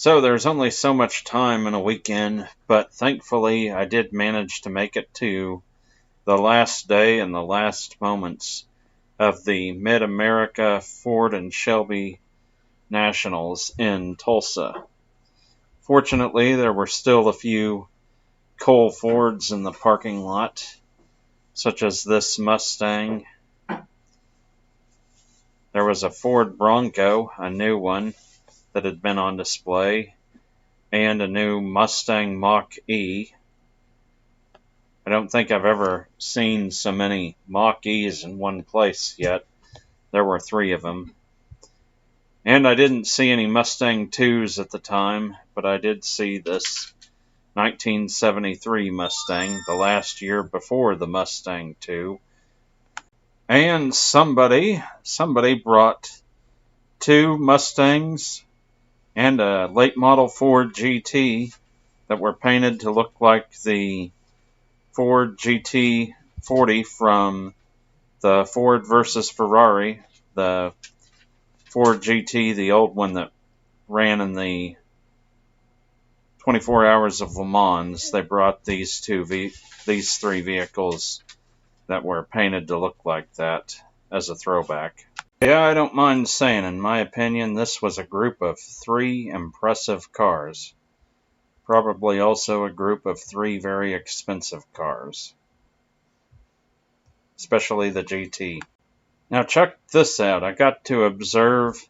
So there's only so much time in a weekend, but thankfully I did manage to make it to the last day and the last moments of the Mid-America Ford and Shelby Nationals in Tulsa. Fortunately, there were still a few coal Fords in the parking lot, such as this Mustang. There was a Ford Bronco, a new one, that had been on display, and a new Mustang Mach-E. I don't think I've ever seen so many Mach-E's in one place yet. There were 3 of them. And I didn't see any Mustang 2s at the time, but I did see this 1973 Mustang, the last year before the Mustang 2. And somebody brought 2 Mustangs and a late model Ford GT that were painted to look like the Ford GT40 from the Ford versus Ferrari, the Ford GT, the old one that ran in the 24 Hours of Le Mans. They brought these 3 vehicles that were painted to look like that as a throwback. Yeah, I don't mind saying, in my opinion, this was a group of 3 impressive cars. Probably also a group of 3 very expensive cars. Especially the GT. Now check this out. I got to observe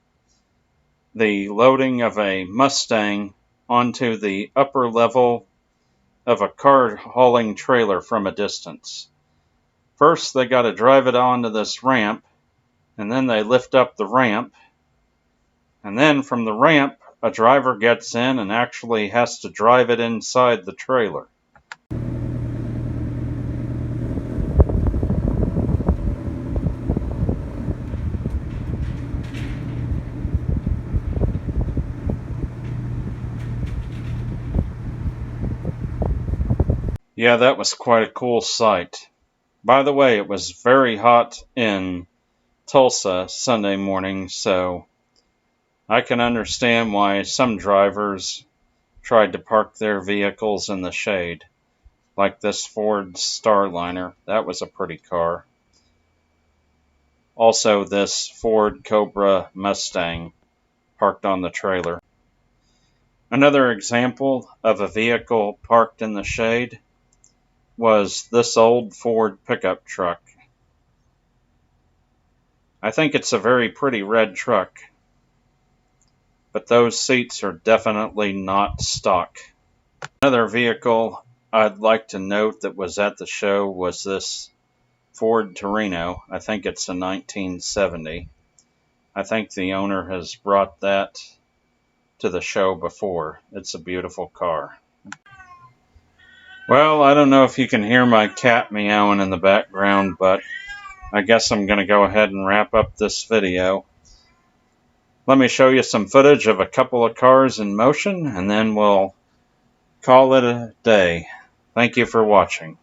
the loading of a Mustang onto the upper level of a car hauling trailer from a distance. First, they got to drive it onto this ramp, and then they lift up the ramp, and then from the ramp, a driver gets in and actually has to drive it inside the trailer. Yeah, that was quite a cool sight. By the way, it was very hot in Tulsa Sunday morning, so I can understand why some drivers tried to park their vehicles in the shade, like this Ford Starliner. That was a pretty car. Also, this Ford Cobra Mustang parked on the trailer. Another example of a vehicle parked in the shade was this old Ford pickup truck. I think it's a very pretty red truck, but those seats are definitely not stock. Another vehicle I'd like to note that was at the show was this Ford Torino. I think it's a 1970. I think the owner has brought that to the show before. It's a beautiful car. Well, I don't know if you can hear my cat meowing in the background, but I guess I'm going to go ahead and wrap up this video. Let me show you some footage of a couple of cars in motion, and then we'll call it a day. Thank you for watching.